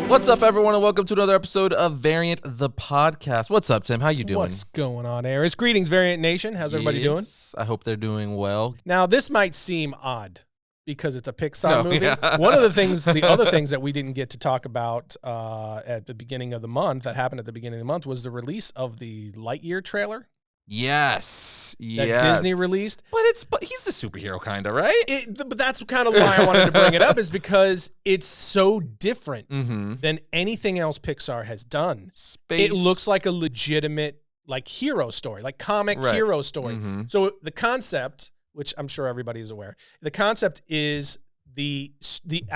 What's up, everyone, and welcome to another episode of Variant the Podcast. What's up, Tim? How you doing? What's going on, Arris? Greetings, Variant Nation. How's everybody doing? I hope they're doing well. Now, this might seem odd because it's a Pixar movie. Yeah. One of the other things that we didn't get to talk about at the beginning of the month, that happened at the beginning of the month, was the release of the Lightyear trailer. Yes. That Disney released. But he's the superhero, kind of, right? But that's kind of why I wanted to bring it up, is because it's so different than anything else Pixar has done. It looks like a legitimate hero story, like comic hero story. So the concept, which I'm sure everybody is aware, the concept is a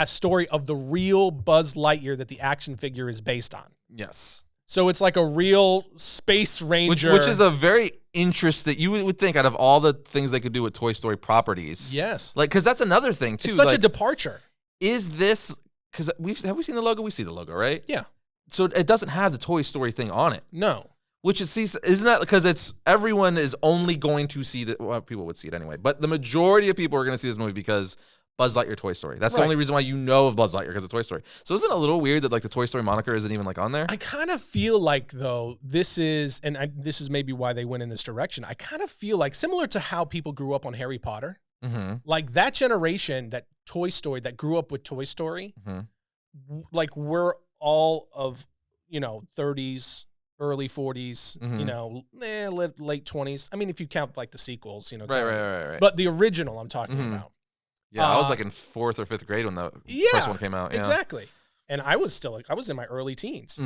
story of the real Buzz Lightyear that the action figure is based on. Yes. So it's like a real space ranger. Which is a very interesting, you would think, out of all the things they could do with Toy Story properties. Yes. Because that's another thing, too. It's such a departure. Is this, because have we seen the logo? We see the logo, right? Yeah. So it doesn't have the Toy Story thing on it. No. Which isn't that because everyone is only going to see people would see it anyway, but the majority of people are going to see this movie because Buzz Lightyear Toy Story. That's the only reason why you know of Buzz Lightyear, because of Toy Story. So isn't it a little weird that the Toy Story moniker isn't even on there? I kind of feel like, though, this is maybe why they went in this direction. I kind of feel like, similar to how people grew up on Harry Potter, like that generation, that Toy Story, that grew up with Toy Story, like we're all of, 30s, early 40s, late 20s. I mean, if you count the sequels, Right. But the original I'm talking about. Yeah, I was in 4th or 5th grade when the first one came out. Yeah. Exactly. And I was in my early teens.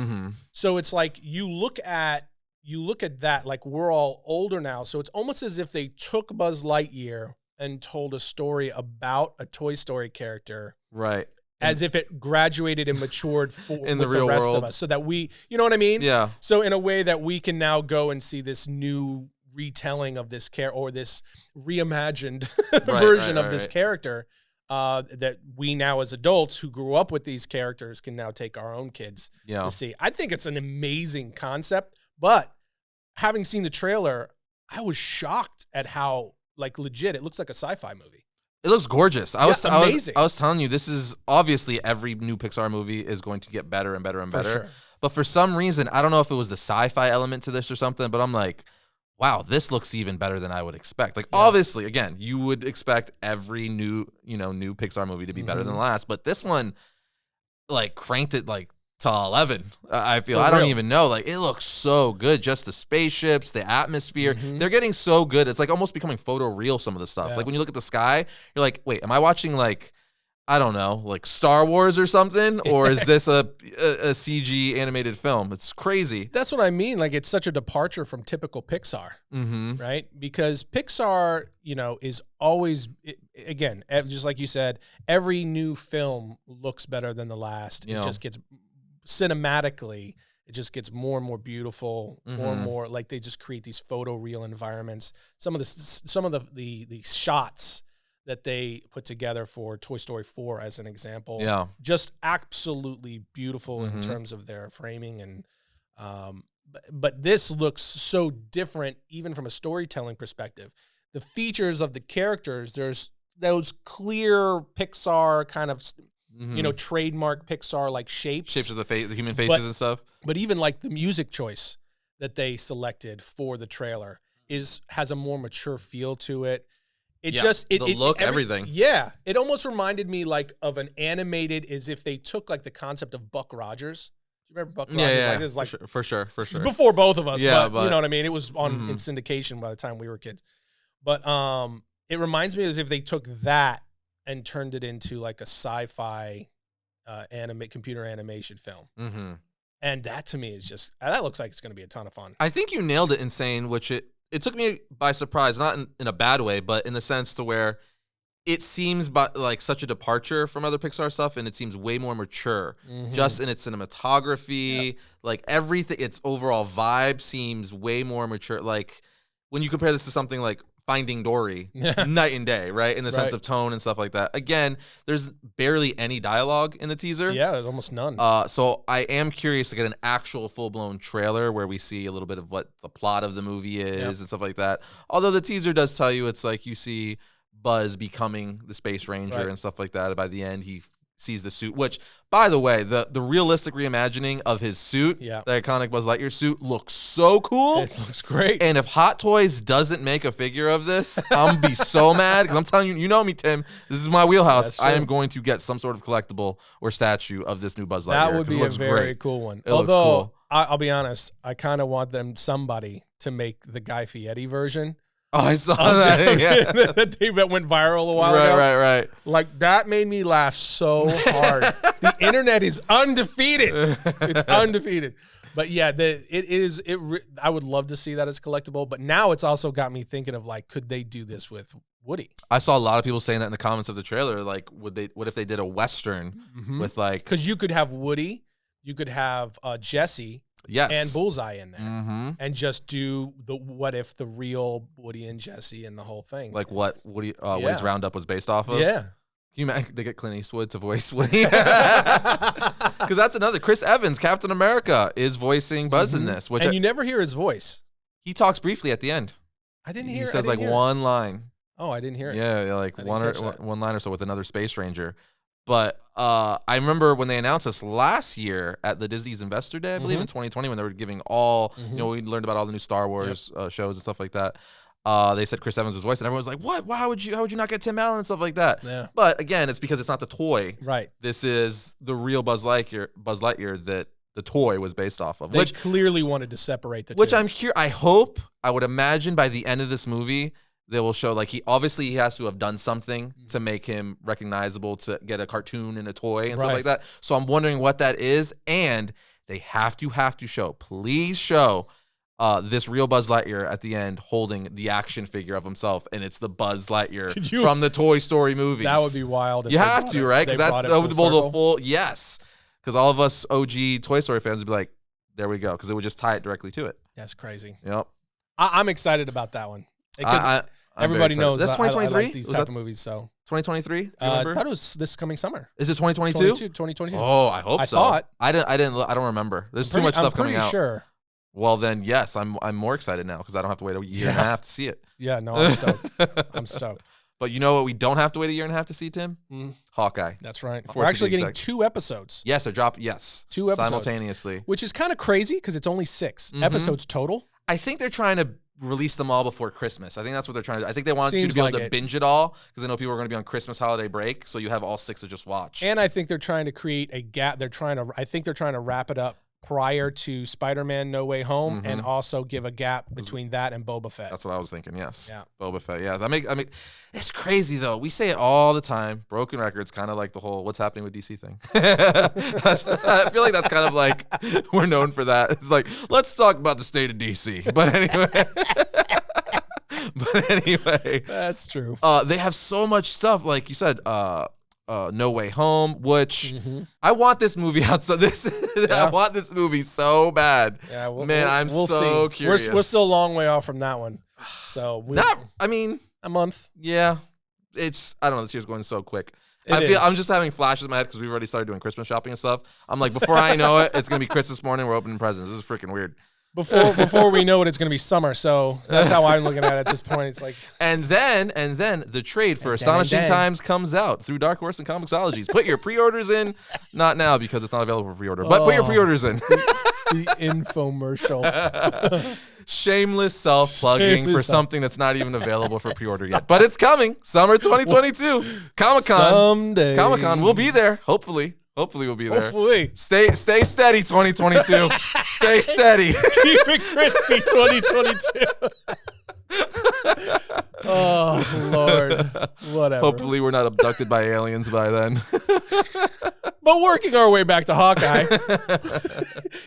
So it's like you look at that, like we're all older now. So it's almost as if they took Buzz Lightyear and told a story about a Toy Story character. Right. As if it graduated and matured in the real rest world of us. So that we, you know what I mean? Yeah. So in a way that we can now go and see this new retelling of this character, or this reimagined version of this character, that we now as adults who grew up with these characters can now take our own kids to see. I think it's an amazing concept, but having seen the trailer, I was shocked at how legit it looks like a sci-fi movie. It looks gorgeous. Amazing. I was telling you, this is obviously every new Pixar movie is going to get better and better and better. Sure. But for some reason, I don't know if it was the sci-fi element to this or something, but I'm like, wow, this looks even better than I would expect. Obviously, again, you would expect every new Pixar movie to be better than the last, but this one, cranked it to 11. I feel. I don't even know. It looks so good. Just the spaceships, the atmosphere. They're getting so good. It's almost becoming photo real, some of the stuff. Yeah. When you look at the sky, you're like, wait, am I watching I don't know, Star Wars or something? Or is this a CG animated film? It's crazy. That's what I mean. It's such a departure from typical Pixar, right? Because Pixar, is always, again, just like you said, every new film looks better than the last. It just gets, cinematically, it just gets more and more beautiful, more and more, they just create these photoreal environments. Some of the shots that they put together for Toy Story 4, as an example, just absolutely beautiful in terms of their framing. And but this looks so different, even from a storytelling perspective. The features of the characters, there's those clear Pixar kind of, trademark Pixar shapes of the human faces and stuff. But even the music choice that they selected for the trailer has a more mature feel to it. Everything. Yeah. It almost reminded me of an animated, as if they took the concept of Buck Rogers. Do you remember Buck Rogers? Yeah. For sure. Before both of us, but you know what I mean? It was on in syndication by the time we were kids. But it reminds me as if they took that and turned it into a sci-fi computer animation film. And that to me is just, that looks like it's going to be a ton of fun. I think you nailed it in saying, which it took me by surprise, not in a bad way, but in the sense to where it seems such a departure from other Pixar stuff, and it seems way more mature, just in its cinematography, everything, its overall vibe seems way more mature. When you compare this to something like Finding Dory, night and day, right? In the sense of tone and stuff like that. Again, there's barely any dialogue in the teaser. Yeah, there's almost none. So I am curious to get an actual full-blown trailer where we see a little bit of what the plot of the movie is and stuff like that. Although the teaser does tell you, it's you see Buzz becoming the Space Ranger and stuff like that. By the end, he sees the suit, which, by the way, the realistic reimagining of his suit, the iconic Buzz Lightyear suit, looks so cool. It looks great. And if Hot Toys doesn't make a figure of this, I'm going to be so mad, because I'm telling you, you know me, Tim, this is my wheelhouse. I am going to get some sort of collectible or statue of this new Buzz Lightyear. That would be a very cool one. It looks cool. I'll be honest, I kind of want somebody to make the Guy Fieri version. Oh, I saw that. That thing that went viral a while ago. Right. Like, that made me laugh so hard. The internet is undefeated. It's undefeated. But yeah, I would love to see that as collectible. But now it's also got me thinking of, like, could they do this with Woody? I saw a lot of people saying that in the comments of the trailer. Like, what if they did a Western with, like, because you could have Woody, you could have Jesse. Yes. And Bullseye in there. And just do what if the real Woody and Jesse and the whole thing. Like what Woody's Roundup was based off of? Yeah. Can you imagine they get Clint Eastwood to voice Woody? Because that's another. Chris Evans, Captain America, is voicing Buzz in this. And you never hear his voice. He talks briefly at the end. I didn't hear it. He says like one line. Oh, I didn't hear it. Yeah, like one line or so with another space ranger. But I remember when they announced this last year at the Disney's Investor Day, I believe in 2020, when they were giving all, we learned about all the new Star Wars shows and stuff like that. They said Chris Evans' voice, and everyone was like, "What? How would you not get Tim Allen and stuff like that?" Yeah. But again, it's because it's not the toy. Right. This is the real Buzz Lightyear that the toy was based off of. They clearly wanted to separate the two. Which I would imagine by the end of this movie, they will show, like, he has to have done something to make him recognizable, to get a cartoon and a toy and stuff like that. So I'm wondering what that is, and they have to show, please show this real Buzz Lightyear at the end holding the action figure of himself, and it's the Buzz Lightyear from the Toy Story movies. That would be wild. You have to, right? Because that's the full, yes. Because all of us OG Toy Story fans would be like, there we go, because it would just tie it directly to it. That's crazy. Yep. I'm excited about that one. Everybody knows that's 2023. I like these type of movies. So 2023. I thought it was this coming summer. Is it 2022? 2022. Oh, I hope so. I don't remember. There's too much stuff coming out. I'm pretty sure. Well, then yes, I'm more excited now because I don't have to wait a year and a half to see it. Yeah, no, I'm stoked. I'm stoked. But you know what? We don't have to wait a year and a half to see, Tim. Hawkeye. That's right. We're actually getting 2 episodes. Yes, they're dropping. Yes, 2 episodes simultaneously, which is kind of crazy because it's only 6 episodes total. I think they're trying to release them all before Christmas. I think that's what they're trying to do. I think they want you to be able to binge it all because I know people are going to be on Christmas holiday break, so you have all 6 to just watch. And I think they're trying to create a gap. I think they're trying to wrap it up prior to Spider-Man No Way Home and also give a gap between that and Boba Fett. That's what I was thinking, yes. Yeah. Boba Fett, yeah. I mean, it's crazy, though. We say it all the time. Broken records, kind of like the whole what's happening with DC thing. I feel like that's kind of like we're known for that. It's like, let's talk about the state of DC. But anyway. That's true. They have so much stuff, like you said, No Way Home, which I want this movie out. So I want this movie so bad. Yeah, I'm so see. curious. We're still a long way off from that one. So a month. Yeah, I don't know. This year's going so quick. I'm just having flashes in my head because we've already started doing Christmas shopping and stuff. I'm like, before I know it, it's gonna be Christmas morning. We're opening presents. This is freaking weird. Before we know it, it's going to be summer. So that's how I'm looking at it at this point. It's like, and then the trade for Astonishing Times comes out through Dark Horse and Comixologies. Put your pre-orders in, not now because it's not available for pre-order, but put your pre-orders in. The infomercial. Shameless self-plugging for something that's not even available for pre-order yet, but it's coming. Summer 2022, Comic-Con. Someday, Comic-Con. We'll be there. Hopefully we'll be there. Hopefully. Stay steady, 2022. Stay steady. Keep it crispy, 2022. Oh, Lord. Whatever. Hopefully we're not abducted by aliens by then. But working our way back to Hawkeye.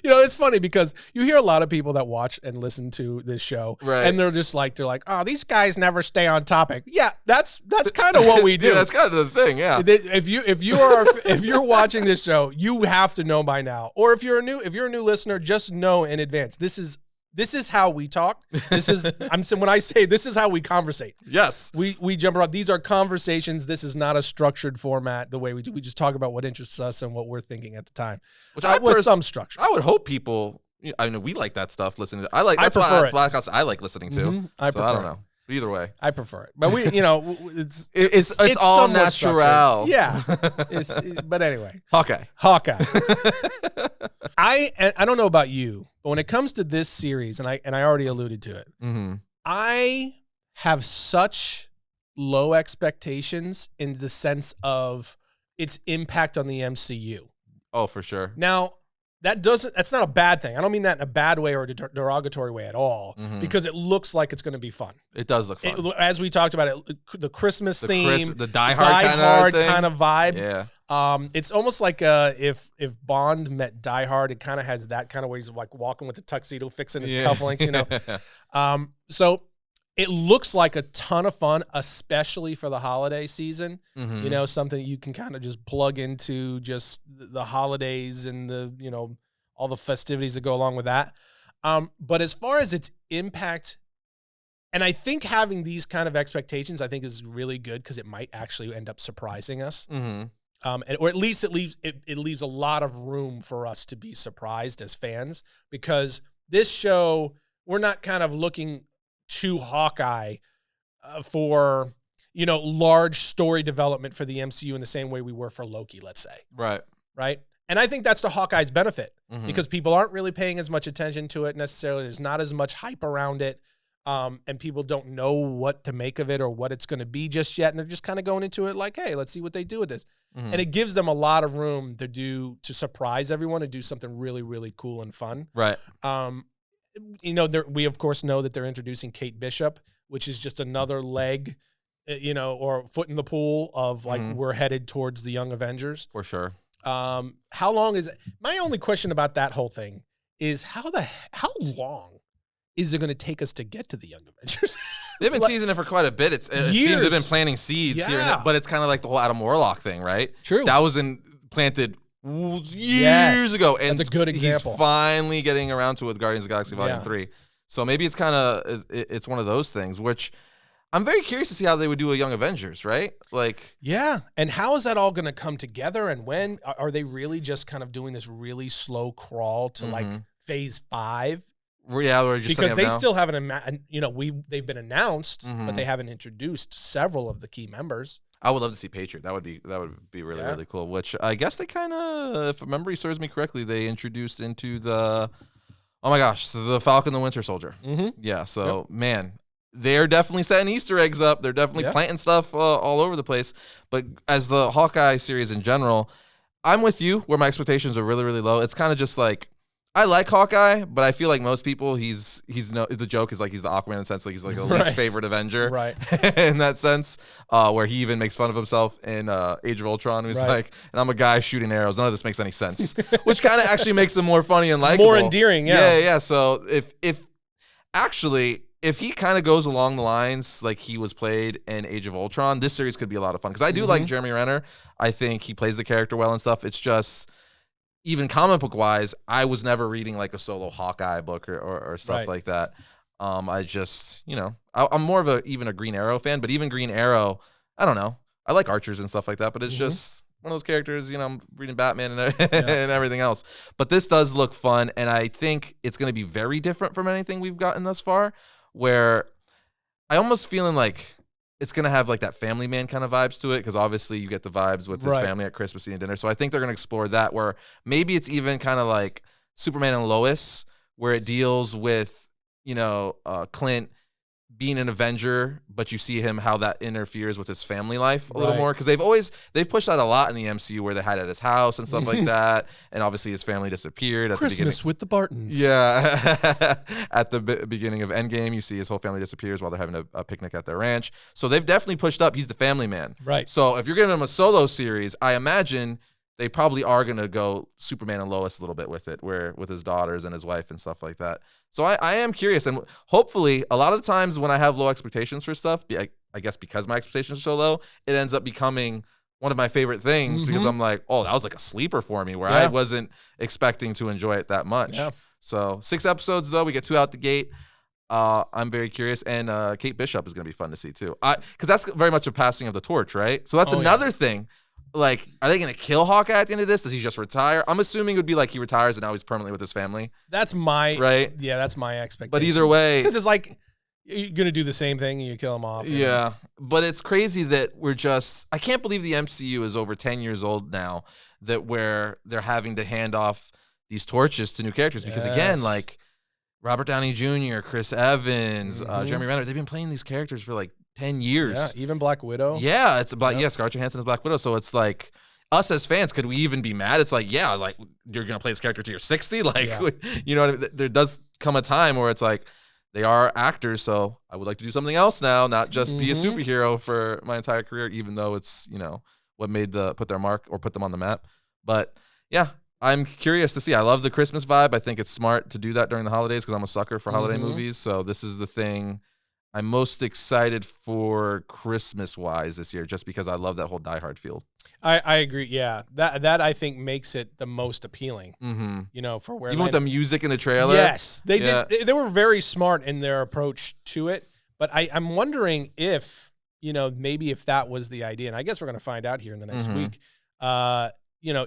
It's funny because you hear a lot of people that watch and listen to this show. Right. And they're like, oh, these guys never stay on topic. Yeah, that's kind of what we do. Yeah, that's kind of the thing, yeah. If you're watching this show, you have to know by now. Or if you're a new listener, just know in advance. This is how we talk. When I say this is how we conversate. Yes. We jump around. These are conversations. This is not a structured format the way we do. We just talk about what interests us and what we're thinking at the time. Which with some structure. I would hope people, we like that stuff listening to. That's I prefer podcasts I like listening to. I don't know. Either way, I prefer it. But it's all natural. Yeah. But anyway, Hawkeye. I don't know about you, but when it comes to this series, and I already alluded to it, I have such low expectations in the sense of its impact on the MCU. Oh, for sure. Now, that's not a bad thing. I don't mean that in a bad way or a derogatory way at all, because it looks like it's going to be fun. It does look fun. As we talked about it, the Christmas theme, the Die Hard kind of vibe. Yeah. It's almost like if Bond met Die Hard, it kind of has that kind of ways of like walking with the tuxedo, fixing his cufflinks, you know. So it looks like a ton of fun, especially for the holiday season. You know, something you can kind of just plug into just the holidays and all the festivities that go along with that. But as far as its impact, and I think having these kind of expectations, I think is really good because it might actually end up surprising us. Or at least it leaves a lot of room for us to be surprised as fans, because this show, we're not kind of looking to Hawkeye for, large story development for the MCU in the same way we were for Loki, let's say. Right. And I think that's to Hawkeye's benefit because people aren't really paying as much attention to it necessarily. There's not as much hype around it. And people don't know what to make of it or what it's going to be just yet. And they're just kind of going into it like, hey, let's see what they do with this. And it gives them a lot of room to surprise everyone and do something really, really cool and fun. Right. We of course know that they're introducing Kate Bishop, which is just another leg, or foot in the pool of like, we're headed towards the Young Avengers. For sure. How long is it? My only question about that whole thing is how long is it going to take us to get to the Young Avengers? They've been teasing it for quite a bit. It seems they've been planting seeds here and there, but it's kind of like the whole Adam Warlock thing, right? True. That was planted years ago. And that's a good example. He's finally getting around to it with Guardians of the Galaxy Volume 3. So maybe it's kind of, it's one of those things, which I'm very curious to see how they would do a Young Avengers, right? Yeah. And how is that all going to come together? And when are they really just kind of doing this really slow crawl to like phase 5? Yeah, we're just because they still haven't, they've been announced, but they haven't introduced several of the key members. I would love to see Patriot. That would be really, really cool. Which I guess they kind of, if memory serves me correctly, they introduced into the Falcon the Winter Soldier. Yeah. So man, they're definitely setting Easter eggs up. They're definitely planting stuff all over the place. But as the Hawkeye series in general, I'm with you where my expectations are really, really low. It's kind of just like, I like Hawkeye, but I feel like most people, the joke is like he's the Aquaman in the sense like he's like the least favorite Avenger, right? In that sense, where he even makes fun of himself in Age of Ultron. He's like, and I'm a guy shooting arrows. None of this makes any sense, which kind of actually makes him more funny and likable, more endearing. Yeah. So if he kind of goes along the lines like he was played in Age of Ultron, this series could be a lot of fun because I do like Jeremy Renner. I think he plays the character well and stuff. It's just, even comic book wise, I was never reading like a solo Hawkeye book or stuff like that. I just, I'm more of even a Green Arrow fan, but even Green Arrow, I don't know. I like archers and stuff like that, but it's just one of those characters, I'm reading Batman and everything else. But this does look fun, and I think it's going to be very different from anything we've gotten thus far, where I almost feeling like it's going to have like that Family Man kind of vibes to it, because obviously you get the vibes with his family at Christmas and dinner. So I think they're going to explore that, where maybe it's even kind of like Superman and Lois, where it deals with, Clint being an Avenger, but you see him how that interferes with his family life a little more, because they've pushed that a lot in the MCU, where they hide at his house and stuff like that, and obviously his family disappeared at Christmas the beginning. with the Bartons. Yeah, at the beginning of Endgame, you see his whole family disappears while they're having a picnic at their ranch. So they've definitely pushed up. He's the family man, right? So if you're giving him a solo series, I imagine they probably are going to go Superman and Lois a little bit with it, where with his daughters and his wife and stuff like that. So I am curious, and hopefully a lot of the times when I have low expectations for stuff, I guess because my expectations are so low, it ends up becoming one of my favorite things, because I'm like, oh, that was like a sleeper for me, where I wasn't expecting to enjoy it that much. Yeah. So 6 episodes though, we get 2 out the gate. I'm very curious, and Kate Bishop is going to be fun to see too, because that's very much a passing of the torch, right? So that's another thing. Like, are they going to kill Hawkeye at the end of this? Does he just retire? I'm assuming it would be like he retires and now he's permanently with his family. That's my right. Yeah, that's my expectation. But either way, because it's like You're going to do the same thing and you kill him off. Yeah. But it's crazy that I can't believe the MCU is over 10 years old now, that where they're having to hand off these torches to new characters. Because again, like Robert Downey Jr., Chris Evans, Jeremy Renner, they've been playing these characters for like 10 years. Yeah, even Black Widow. Yeah, it's about, Scarlett Johansson is Black Widow. So it's like, us as fans, could we even be mad? It's like, yeah, like you're going to play this character till you're 60? Like, you know what I mean? There does come a time where it's like, they are actors, so I would like to do something else now, not just be a superhero for my entire career, even though it's, what made put their mark or put them on the map. But yeah, I'm curious to see. I love the Christmas vibe. I think it's smart to do that during the holidays because I'm a sucker for holiday movies. So this is the thing I'm most excited for Christmas-wise this year, just because I love that whole Die Hard feel. I agree. Yeah, that I think makes it the most appealing. For where even with the music in the trailer. Yes, they did. They were very smart in their approach to it. But I'm wondering if maybe if that was the idea, and I guess we're going to find out here in the next week.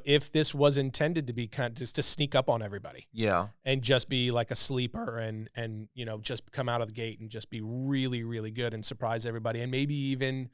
If this was intended to be kind of just to sneak up on everybody. Yeah. And just be like a sleeper and just come out of the gate and just be really, really good and surprise everybody. And maybe even,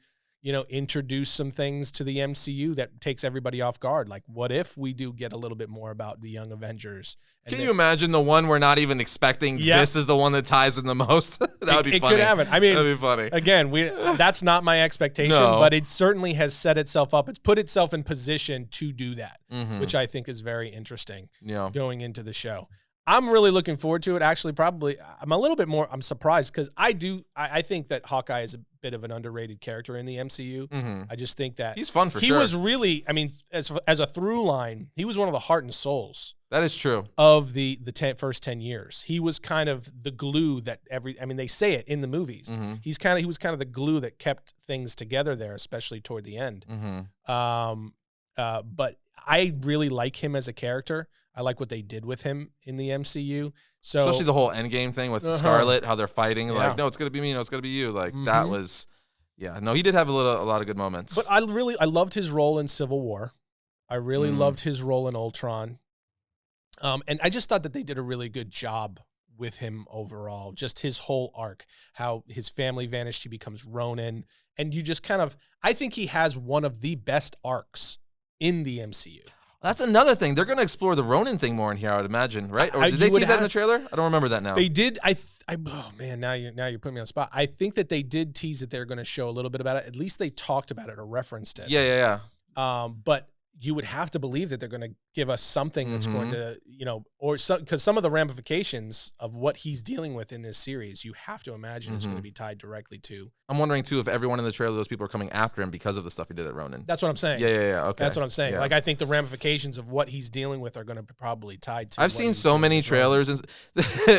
introduce some things to the MCU that takes everybody off guard. Like, what if we do get a little bit more about the Young Avengers? Can you imagine the one we're not even expecting? This is the one that ties in the most. That would be funny. It could happen. I mean, that'd be funny. Again, that's not my expectation, but it certainly has set itself up. It's put itself in position to do that, which I think is very interesting. Going into the show. I'm really looking forward to it. Actually, probably I'm surprised because I think that Hawkeye is a bit of an underrated character in the MCU. I just think that he's fun for sure. He was really, as a through line, he was one of the heart and souls. That is true. Of the first 10 years. He was kind of the glue that they say it in the movies. He was kind of the glue that kept things together there, especially toward the end. But I really like him as a character. I like what they did with him in the MCU. So especially the whole Endgame thing with Scarlet, how they're fighting. Like, no, it's gonna be me. No, it's gonna be you. Like that was, he did have a lot of good moments. But I loved his role in Civil War. I really loved his role in Ultron. And I just thought that they did a really good job with him overall. Just his whole arc, how his family vanished, he becomes Ronin, and you just I think he has one of the best arcs in the MCU. That's another thing. They're going to explore the Ronin thing more in here, I would imagine, right? Or did they tease that in the trailer? I don't remember that now. They did. Oh man, now you're putting me on the spot. I think that they did tease that they're going to show a little bit about it. At least they talked about it or referenced it. Yeah. But you would have to believe that they're going to give us something that's going to, because some of the ramifications of what he's dealing with in this series, you have to imagine it's going to be tied directly to. I'm wondering too if everyone in the trailer, those people are coming after him because of the stuff he did at Ronin. That's what I'm saying. Yeah. Okay. That's what I'm saying. Yeah. Like, I think the ramifications of what he's dealing with are going to be probably tied to. I've seen so many trailers, and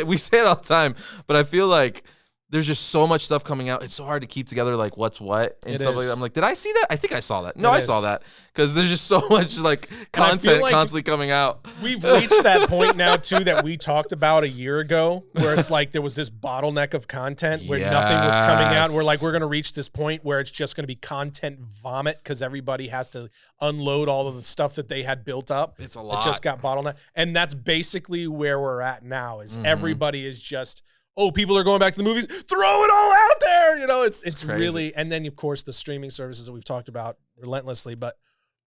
we say it all the time, but I feel like there's just so much stuff coming out. It's so hard to keep together like what's what and stuff like that. I'm like, did I see that? I think I saw that. No, I saw that because there's just so much like content constantly coming out. We've reached that point now too that we talked about a year ago, where it's like there was this bottleneck of content where nothing was coming out. We're like, we're going to reach this point where it's just going to be content vomit because everybody has to unload all of the stuff that they had built up. It's a lot. It just got bottleneck, and that's basically where we're at now. Is everybody is just. Oh, people are going back to the movies. Throw it all out there. It's really, and then of course the streaming services that we've talked about relentlessly. But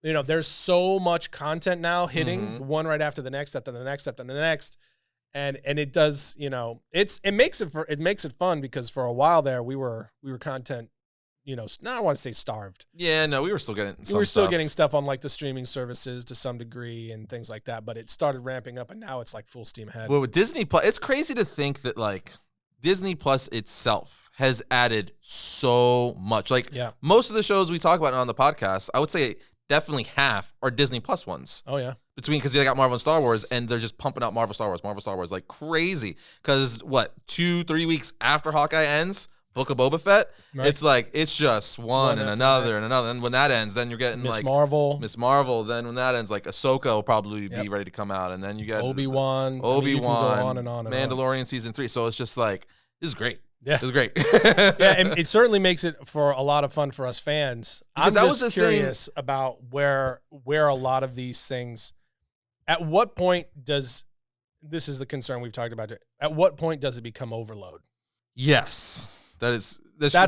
there's so much content now hitting one right after the next, after the next, after the next, and it does. It makes it fun because for a while there we were content. Not I want to say starved. Yeah, no, we were still getting. Getting stuff on like the streaming services to some degree and things like that. But it started ramping up, and now it's like full steam ahead. Well, with Disney Plus, it's crazy to think that like Disney Plus itself has added so much. Like most of the shows we talk about on the podcast, I would say definitely half are Disney Plus ones. Oh yeah, because they got Marvel and Star Wars, and they're just pumping out Marvel Star Wars like crazy. Because 2-3 weeks after Hawkeye ends. Book of Boba Fett, it's like it's just one and another and another, and when that ends, then you're getting Miss Marvel. Then when that ends, like Ahsoka will probably be ready to come out, and then you get Obi-Wan, on and on, Mandalorian season 3. So it's just like this is great. Yeah, this is great. And it certainly makes it for a lot of fun for us fans. I'm just curious about where a lot of these things. At what point does this is the concern we've talked about? At what point does it become overload? Yes, that's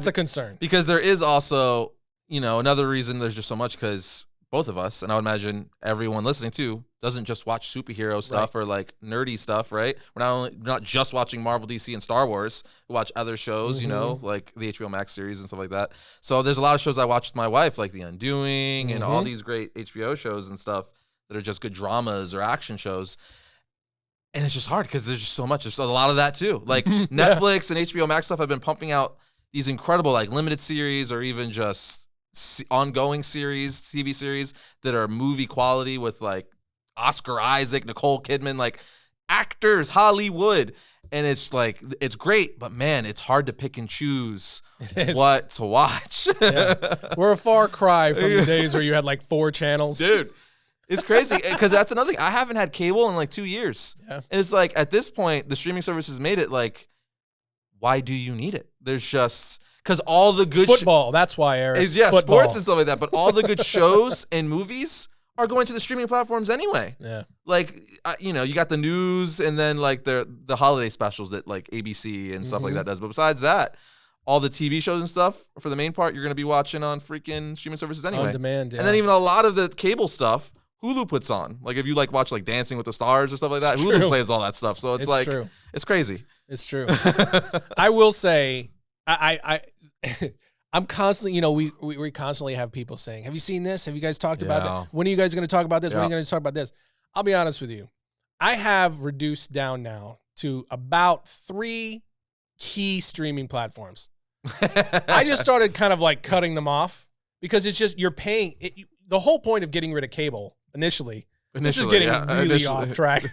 a concern. Because there is also, another reason there's just so much, because both of us, and I would imagine everyone listening too, doesn't just watch superhero stuff or like nerdy stuff, right? We're not just watching Marvel, DC, and Star Wars. We watch other shows, like the HBO Max series and stuff like that. So there's a lot of shows I watch with my wife, like The Undoing and all these great HBO shows and stuff that are just good dramas or action shows. And it's just hard because there's just so much. There's a lot of that too. Like Netflix and HBO Max stuff have been pumping out these incredible like limited series or even just ongoing series, TV series that are movie quality with like Oscar Isaac, Nicole Kidman, like actors, Hollywood. And it's like, it's great, but man, it's hard to pick and choose what to watch. We're a far cry from the days where you had like 4 channels. Dude, it's crazy because that's another thing. I haven't had cable in like 2 years. Yeah. And it's like, at this point, the streaming services made it like, why do you need it? There's just... Because all the good... Football, that's why, Arris. Sports and stuff like that. But all the good shows and movies are going to the streaming platforms anyway. Yeah. Like, you got the news and then like the holiday specials that like ABC and stuff like that does. But besides that, all the TV shows and stuff, for the main part, you're going to be watching on freaking streaming services anyway. On demand, yeah. And then even a lot of the cable stuff, Hulu puts on. Like if you like watch like Dancing with the Stars or stuff like that, Hulu plays all that stuff. So it's like, true. It's crazy. It's true. I will say... I'm constantly, we constantly have people saying, have you seen this? Have you guys talked about that? When are you guys going to talk about this? When are you going to talk about this? I'll be honest with you. I have reduced down now to about 3 key streaming platforms. I just started kind of like cutting them off because it's just, you're paying the whole point of getting rid of cable initially. This is getting really off track.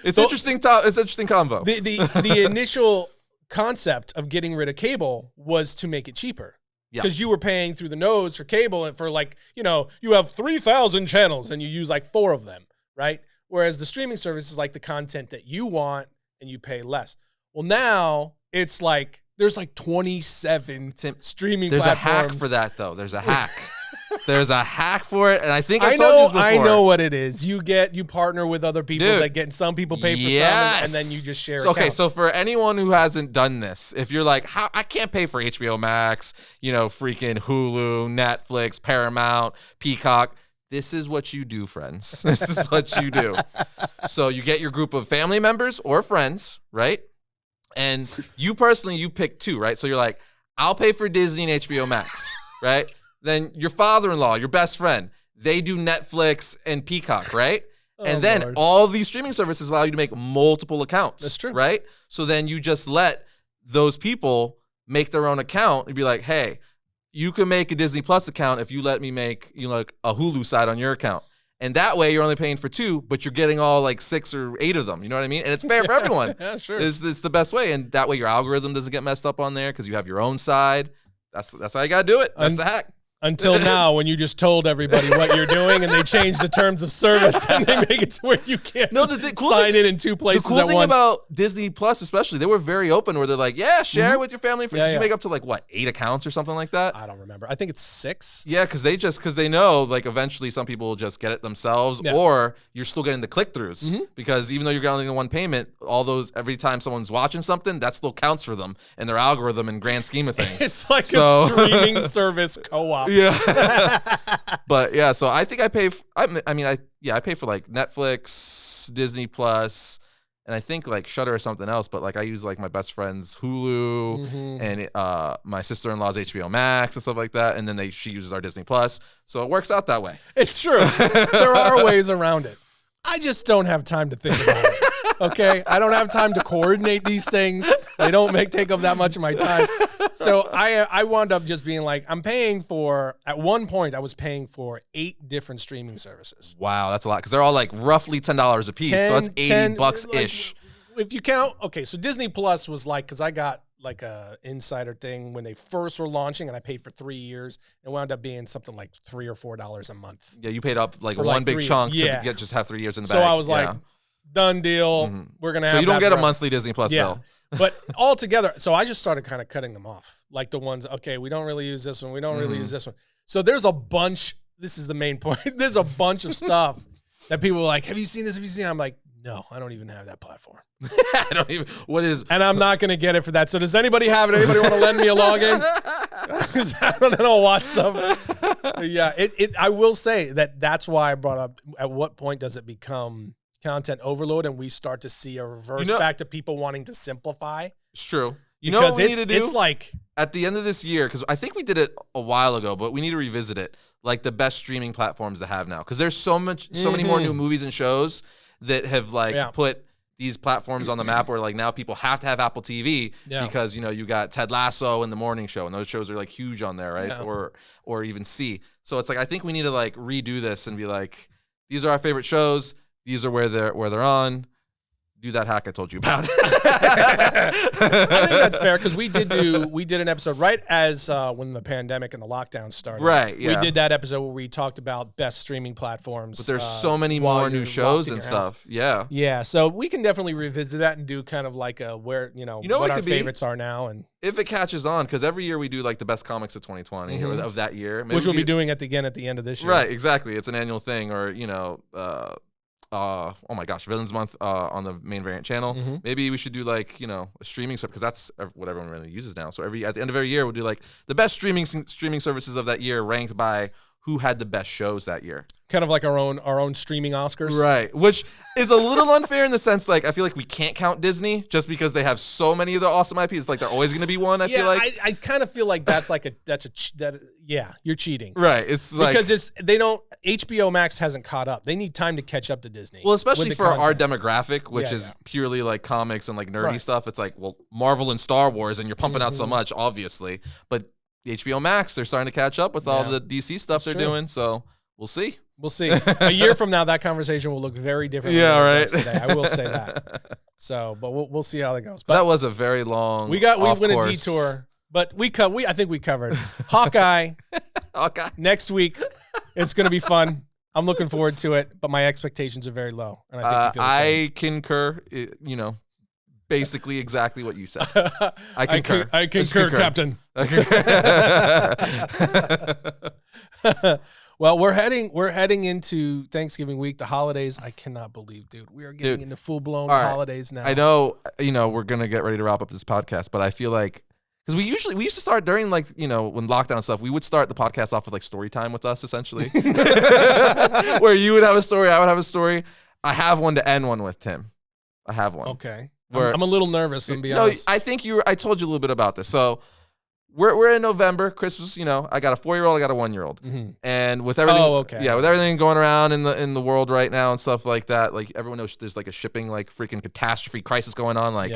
It's interesting. It's interesting combo. The initial concept of getting rid of cable was to make it cheaper because you were paying through the nose for cable and for like, you have 3,000 channels and you use like 4 of them, right? Whereas the streaming service is like the content that you want and you pay less. Well, now it's like, there's like 27 streaming platforms. There's a hack for that though. There's a hack. There's a hack for it, and I think I told you this before. I know what it is. You partner with other people that get, and some people pay for some, and then you just share accounts. Okay, so for anyone who hasn't done this, if you're like, I can't pay for HBO Max, freaking Hulu, Netflix, Paramount, Peacock, this is what you do, friends. This is what you do. So you get your group of family members or friends, right? And you personally, you pick 2, right? So you're like, I'll pay for Disney and HBO Max, right? Then your father-in-law, your best friend, they do Netflix and Peacock, right? And then Lord. All these streaming services allow you to make multiple accounts. That's true. Right? So then you just let those people make their own account and be like, hey, you can make a Disney Plus account if you let me make like a Hulu side on your account. And that way you're only paying for 2, but you're getting all like 6 or 8 of them. You know what I mean? And it's fair for everyone. Yeah, sure. It's the best way. And that way your algorithm doesn't get messed up on there because you have your own side. That's how you got to do it. That's the hack. Until now, when you just told everybody what you're doing and they change the terms of service and they make it to where you can't sign in 2 places at once. The cool thing about Disney Plus especially, they were very open where they're like, yeah, share it with your family. You make up to like, what, 8 accounts or something like that? I don't remember. I think it's 6. Yeah, because they know like eventually some people will just get it themselves or you're still getting the click-throughs because even though you're getting one payment, all those, every time someone's watching something, that still counts for them in their algorithm and grand scheme of things. It's like a streaming service co-op. Yeah. But yeah, so I think I pay I pay for like Netflix, Disney Plus, and I think like Shudder or something else, but like I use like my best friend's Hulu and my sister-in-law's HBO Max and stuff like that, and then she uses our Disney Plus. So it works out that way. It's true. There are ways around it. I just don't have time to think about it. Okay, I don't have time to coordinate these things. They don't take up that much of my time. So I wound up just being like, I'm paying for, at one point I was paying for 8 different streaming services. Wow, that's a lot because they're all like roughly $10 a piece. So that's $80-ish. Like, if you count, okay, so Disney Plus was like, because I got like a insider thing when they first were launching and I paid for 3 years. It wound up being something like $3 or $4 a month. Yeah, you paid up like one big chunk to just have 3 years in the bag. So I was like, done deal. We're going to have So you don't get a monthly Disney Plus bill. But altogether, so I just started kind of cutting them off. Like the ones, okay, we don't really use this one. We don't really use this one. So there's a bunch, this is the main point. There's a bunch of stuff that people are like, have you seen this? Have you seen it? I'm like, No, I don't even have that platform. I don't even. What is? And I'm not going to get it for that. So does anybody have it? Anybody want to lend me a login? Because I don't watch stuff. Yeah, I will say that's why I brought up. At what point does it become content overload, and we start to see a reverse back to people wanting to simplify? It's true. You know what we need to do? It's like at the end of this year, because I think we did it a while ago, but we need to revisit it. Like the best streaming platforms to have now, because there's so many more new movies and shows that have put these platforms on the map where like now people have to have Apple TV because you got Ted Lasso and The Morning Show, and those shows are like huge on there, right? Yeah. Or even C. So it's like I think we need to like redo this and be like, these are our favorite shows. These are where they're on. Do that hack I told you about. I think that's fair because we did an episode right as when the pandemic and the lockdown started. Right. Yeah. We did that episode where we talked about best streaming platforms. But there's so many more new shows and stuff. Yeah. Yeah. So we can definitely revisit that and do kind of like where what our favorites are now, and if it catches on, because every year we do like the best comics of 2020 or of that year, which we'll be doing at the end of this year. Right. Exactly. It's an annual thing, or oh my gosh, Villains Month on the main variant channel. Maybe we should do like a streaming stuff, because that's what everyone really uses now. So at the end of every year we'll do like the best streaming services of that year ranked by who had the best shows that year. Kind of like our own streaming Oscars. Right, which is a little unfair in the sense like I feel like we can't count Disney just because they have so many of their awesome IPs. Like they're always going to be one. I feel like I kind of feel like that's you're cheating. Right, it's like because HBO Max hasn't caught up. They need time to catch up to Disney. Well, especially for our demographic, which is purely like comics and like nerdy stuff. It's like, well, Marvel and Star Wars, and you're pumping out so much, obviously. But HBO Max, they're starting to catch up with all the DC stuff they're doing. So we'll see. We'll see. A year from now, that conversation will look very different. Yeah, right. Today. I will say that. So, but we'll see how that goes. But that was a very long. We went a detour, but I think we covered Hawkeye. Hawkeye next week. It's going to be fun. I'm looking forward to it, but my expectations are very low. And I concur. Basically, exactly what you said. I concur. I concur, Captain. Well, we're heading into Thanksgiving week, the holidays. I cannot believe, dude, we are getting into full blown holidays now. I know, we're gonna get ready to wrap up this podcast, but I feel like because we used to start during like when lockdown and stuff, we would start the podcast off with like story time with us essentially, where you would have a story, I would have a story. I have one to end one with, Tim. I have one. Okay. I'm a little nervous, to be honest. I think I told you a little bit about this. So we're in November, Christmas, I got a 4-year-old, I got a 1-year-old. And with everything with everything going around in the world right now and stuff like that, like everyone knows there's like a shipping like freaking catastrophe crisis going on, like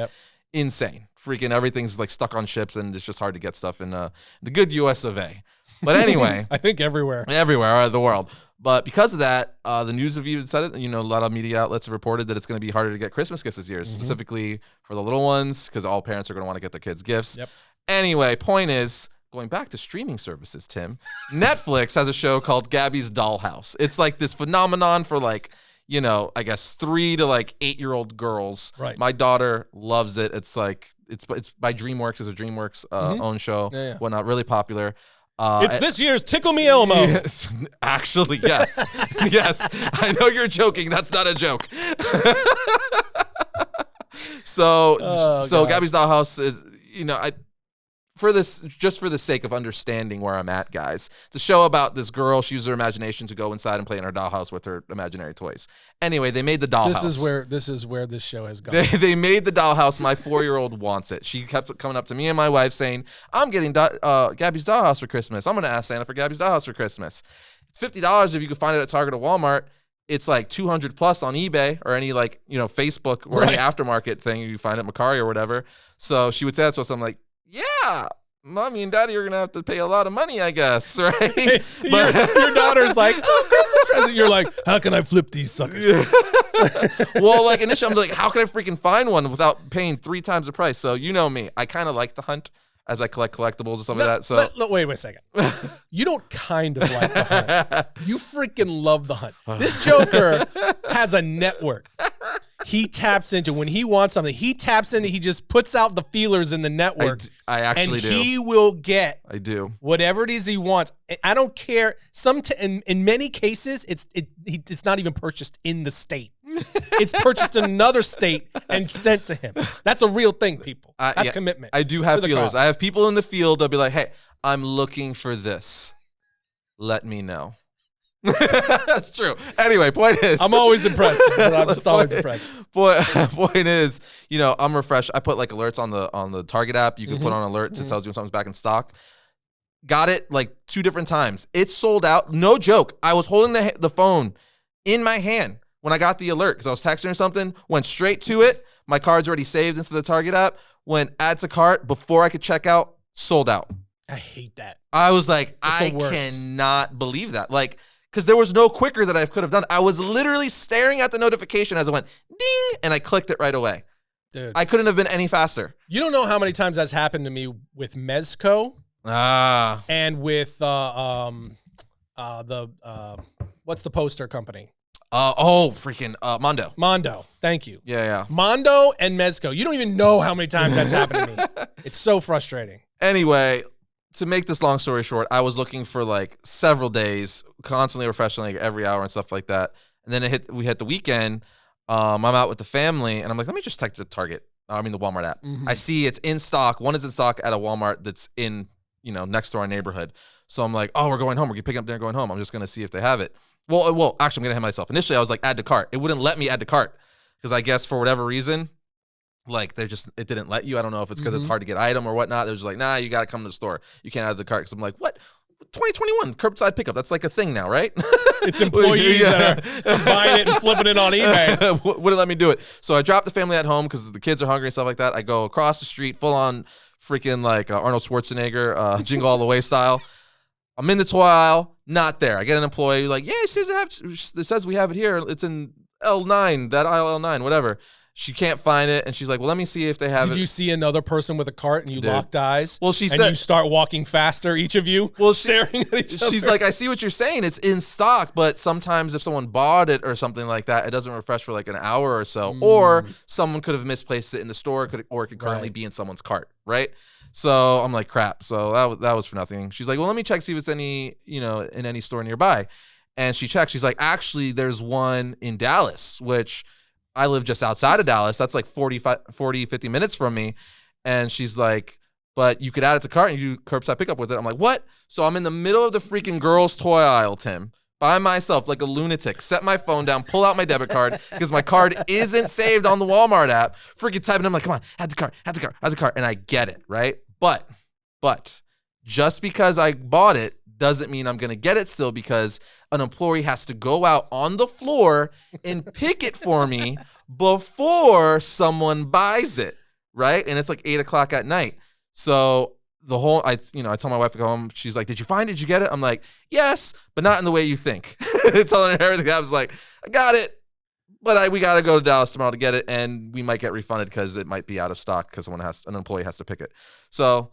insane. Freaking everything's like stuck on ships, and it's just hard to get stuff in the good US of A. But anyway, I think everywhere around the world. But because of that, the news have even said it. A lot of media outlets have reported that it's going to be harder to get Christmas gifts this year, specifically for the little ones, because all parents are going to want to get their kids gifts. Yep. Anyway, point is, going back to streaming services, Tim, Netflix has a show called Gabby's Dollhouse. It's like this phenomenon for like, I guess 3 to like 8-year-old girls. Right. My daughter loves it. It's like it's by DreamWorks. It's a DreamWorks owned show. Yeah. Whatnot, really popular. It's this year's Tickle Me Elmo. Yes, actually, yes. Yes. I know you're joking. That's not a joke. So Gabby's Dollhouse is, for the sake of understanding where I'm at, guys, it's a show about this girl. She uses her imagination to go inside and play in her dollhouse with her imaginary toys. Anyway, they made the dollhouse. This is where this show has gone. They made the dollhouse. My 4-year-old wants it. She kept coming up to me and my wife saying, "I'm getting Gabby's Dollhouse for Christmas. I'm going to ask Santa for Gabby's Dollhouse for Christmas." It's $50 if you can find it at Target or Walmart. It's like $200 plus on eBay or any like Facebook or any aftermarket thing. You find it at Macari or whatever. So she would say that. So I'm like, yeah, Mommy and Daddy are going to have to pay a lot of money, I guess, right? But your daughter's like, oh, Christmas present. You're like, how can I flip these suckers? Well, like initially I'm like, how can I freaking find one without paying 3 times the price? So you know me. I kind of like the hunt as I collect collectibles and stuff like that. So wait a second. You don't kind of like the hunt. You freaking love the hunt. This Joker has a network. He taps into when he wants something. He taps into. He just puts out the feelers in the network. I actually do. He will get. I do whatever it is he wants. I don't care. In many cases, it's not even purchased in the state. It's purchased in another state and sent to him. That's a real thing, people. That's commitment. I do have feelers. I have people in the field. They'll be like, hey, I'm looking for this. Let me know. That's true. Anyway, point is, I'm always impressed. I'm just always impressed. Point is, I'm refreshed. I put like alerts on the Target app. You can put on alerts. It tells you when something's back in stock. Got it like 2 different times. It's sold out. No joke. I was holding the phone in my hand when I got the alert because I was texting or something. Went straight to it. My card's already saved into the Target app. Went add to cart before I could check out. Sold out. I hate that. I was like, I cannot believe that. Like, because there was no quicker that I could have done. I was literally staring at the notification as it went ding, and I clicked it right away. Dude, I couldn't have been any faster. You don't know how many times that's happened to me with Mezco. And with what's the poster company? Mondo. Mondo. Thank you. Yeah. Mondo and Mezco. You don't even know how many times that's happened to me. It's so frustrating. Anyway, to make this long story short, I was looking for like several days, constantly refreshing like every hour and stuff like that. And then we hit the weekend. I'm out with the family, and I'm like, let me just check the Walmart app. I see it's in stock. One is in stock at a Walmart that's in, next to our neighborhood. So I'm like, oh, we're going home. We're picking up dinner, going home. I'm just going to see if they have it. Well, actually, I'm going to hit myself. Initially, I was like, add to cart. It wouldn't let me add to cart because I guess for whatever reason, like it didn't let you. I don't know if it's because it's hard to get item or whatnot. They're just like, nah, you got to come to the store. You can't add to the cart. Because I'm like, what? 2021 curbside pickup. That's like a thing now, right? It's employees that are buying it and flipping it on eBay. Wouldn't let me do it. So I dropped the family at home because the kids are hungry and stuff like that. I go across the street, full on freaking like Arnold Schwarzenegger, Jingle All the Way style. I'm in the toy aisle, not there. I get an employee like, yeah, it says we have it here. It's in L9, that aisle L9, whatever. She can't find it, and she's like, well, let me see if they have it. Did you see another person with a cart, and you locked eyes? Well, she said... And you start walking faster, each of you, staring at each other? She's like, I see what you're saying. It's in stock, but sometimes if someone bought it or something like that, it doesn't refresh for like an hour or so. Or someone could have misplaced it in the store, or it could currently be in someone's cart, right? So I'm like, crap. So that was for nothing. She's like, well, let me check, see if it's any, in any store nearby. And she checks. She's like, actually, there's one in Dallas, which... I live just outside of Dallas. That's like 40, 50 minutes from me. And she's like, but you could add it to cart and you do curbside pickup with it. I'm like, what? So I'm in the middle of the freaking girls' toy aisle, Tim, by myself like a lunatic. Set my phone down, pull out my debit card because my card isn't saved on the Walmart app. Freaking typing. I'm like, come on, add the cart. And I get it, right? But just because I bought it doesn't mean I'm going to get it still because an employee has to go out on the floor and pick it for me before someone buys it, right? And it's like 8 o'clock at night. So I tell my wife to go home. She's like, did you find it? Did you get it? I'm like, yes, but not in the way you think. Telling her everything. I was like, I got it, but we got to go to Dallas tomorrow to get it. And we might get refunded because it might be out of stock because an employee has to pick it. So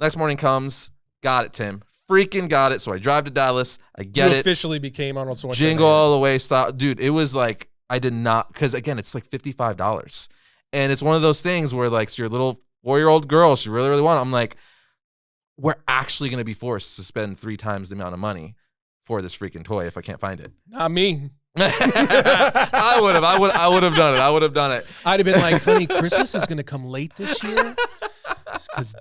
next morning comes, got it, Tim. Freaking got it. So I drive to Dallas. I get it. Officially became Arnold Schwarzenegger. Jingle All the Way style. Dude, it was like, I did not, because again, it's like $55. And it's one of those things where like, it's your little 4-year-old girl, she really, really wanted it. I'm like, we're actually going to be forced to spend 3 times the amount of money for this freaking toy if I can't find it. Not me. I would have done it. I'd have been like, honey, Christmas is going to come late this year. Because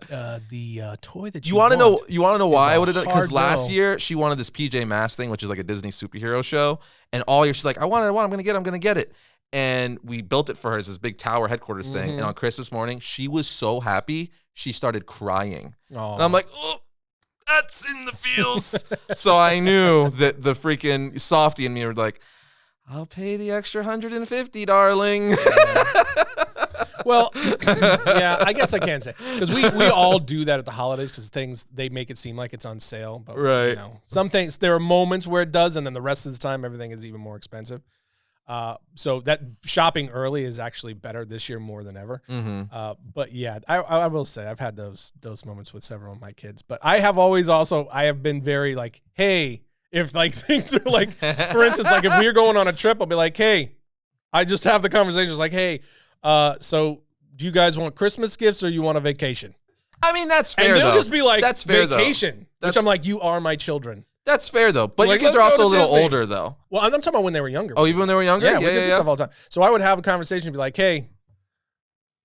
the toy that you want to know why I would have done it? Because last year she wanted this PJ Masks thing, which is like a Disney superhero show, and all year she's like, I want it, I'm gonna get it, and we built it for her as this big tower headquarters thing. And on Christmas morning, she was so happy she started crying, and I'm like, oh, that's in the feels. So I knew that the freaking softie in me were like, I'll pay the extra $150, darling. Well, yeah, I guess I can say because we all do that at the holidays because they make it seem like it's on sale. But, right. Some things, there are moments where it does, and then the rest of the time everything is even more expensive. So that shopping early is actually better this year more than ever. But yeah, I will say I've had those moments with several of my kids. But I have been very like, hey, if like things are like, for instance, like if we're going on a trip, I'll be like, hey, I just have the conversations like, hey. So do you guys want Christmas gifts or you want a vacation? I mean, that's fair. And they'll though. just be like, that's fair, vacation. Which I'm like, you are my children. That's fair though. But your Like, kids are let's also go a to little Disney. older though. Well, I'm talking about when they were younger. Oh, even when they were younger? Yeah, we did this stuff all the time. So I would have a conversation and be like, hey,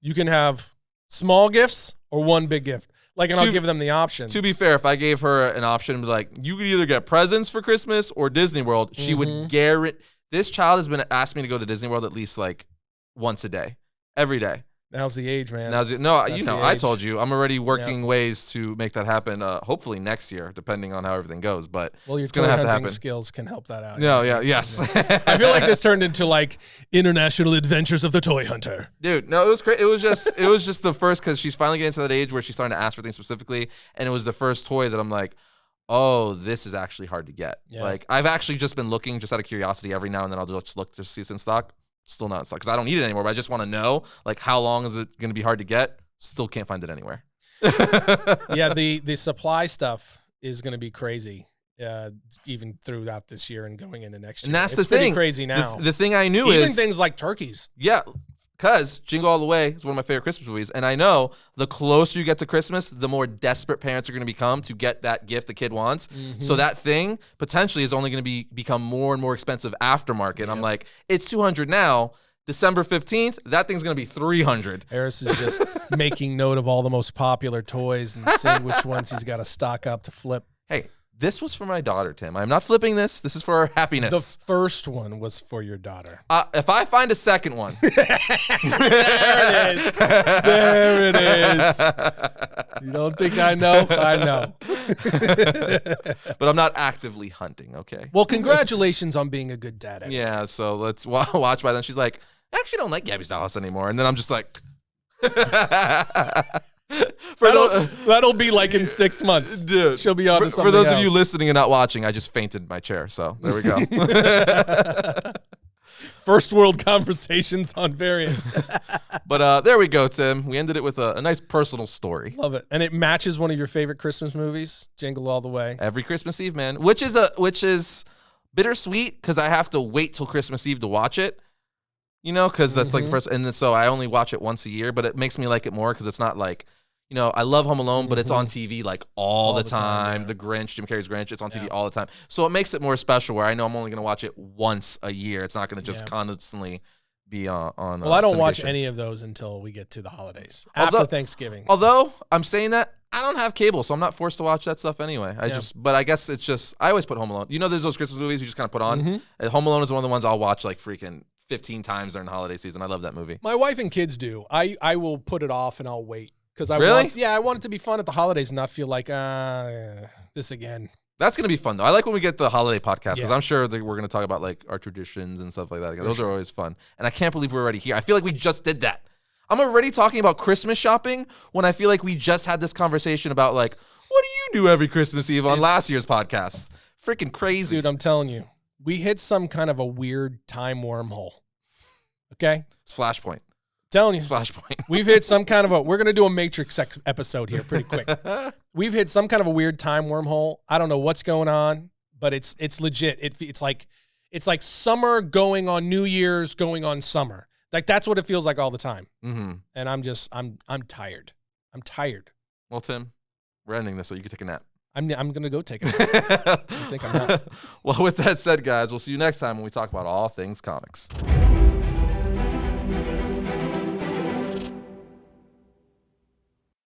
you can have small gifts or one big gift. Like, and I'll give them the option. To be fair, if I gave her an option and be like, you could either get presents for Christmas or Disney World, she would guarantee. This child has been asked me to go to Disney World at least like once a day, every day. Now's the age, man. I told you, I'm already working ways to make that happen. Hopefully next year, depending on how everything goes. But your it's gonna have to happen. Skills can help that out. Yes. I feel like this turned into like International Adventures of the Toy Hunter. Dude, no, it was great. It was just the first, because she's finally getting to that age where she's starting to ask for things specifically, and it was the first toy that I'm like, oh, this is actually hard to get. Yeah. Like, I've actually just been looking just out of curiosity every now and then. I'll just look to see it's in stock. Still not in stock because I don't need it anymore, but I just want to know, like, how long is it going to be hard to get? Still can't find it anywhere. Yeah, the supply stuff is going to be crazy, even throughout this year and going into next year. And that's it's the thing. Crazy now. The thing I knew even things like turkeys. Yeah, because Jingle All the Way is one of my favorite Christmas movies, and I know the closer you get to Christmas, the more desperate parents are going to become to get that gift the kid wants. So that thing potentially is only going to become more and more expensive aftermarket. Yep. I'm like, it's $200 now. December 15th, that thing's going to be $300. Arris is just making note of all the most popular toys and seeing which ones he's got to stock up to flip. Hey, this was for my daughter, Tim. I'm not flipping this. This is for her happiness. The first one was for your daughter. If I find a second one. There it is. There it is. You don't think I know? I know. But I'm not actively hunting, okay? Well, congratulations on being a good dad. Anyway. Yeah, so let's watch by then. She's like, I actually don't like Gabby's Dollhouse anymore. And then I'm just like... That'll be like in 6 months. Dude, she'll be on to something For those else. of you listening and not watching, I just fainted in my chair. So there we go. First world conversations on Variant. But there we go, Tim. We ended it with a nice personal story. Love it. And it matches one of your favorite Christmas movies, Jingle All the Way. Every Christmas Eve, man. Which is bittersweet because I have to wait till Christmas Eve to watch it. You know, because that's like the first, and so I only watch it once a year, but it makes me like it more because it's not like, you know, I love Home Alone, but it's on TV like all the time. The Grinch, Jim Carrey's Grinch, it's on TV all the time. So it makes it more special where I know I'm only going to watch it once a year. It's not going to just constantly be on. Well, I don't watch any of those until we get to the holidays. After Thanksgiving. Although I'm saying that, I don't have cable, so I'm not forced to watch that stuff anyway. But I guess it's just, I always put Home Alone. You know, there's those Christmas movies you just kind of put on. Home Alone is one of the ones I'll watch like freaking 15 times during the holiday season. I love that movie. My wife and kids do. I will put it off and I'll wait. Because I want it to be fun at the holidays and not feel like, this again. That's going to be fun, though. I like when we get the holiday podcast because I'm sure that we're going to talk about like our traditions and stuff like that. Those are always fun. And I can't believe we're already here. I feel like we just did that. I'm already talking about Christmas shopping when I feel like we just had this conversation about like, what do you do every Christmas Eve on last year's podcast? Freaking crazy. Dude, I'm telling you. We hit some kind of a weird time wormhole. Okay? It's Flashpoint. Telling you. It's Flashpoint. We've hit some kind of we're going to do a Matrix episode here pretty quick. We've hit some kind of a weird time wormhole. I don't know what's going on, but it's legit. It's like summer going on New Year's going on summer. Like that's what it feels like all the time. And I'm tired. I'm tired. Well, Tim, we're ending this so you can take a nap. I'm going to go take a nap. I think I'm not. Well, with that said, guys, we'll see you next time when we talk about all things comics.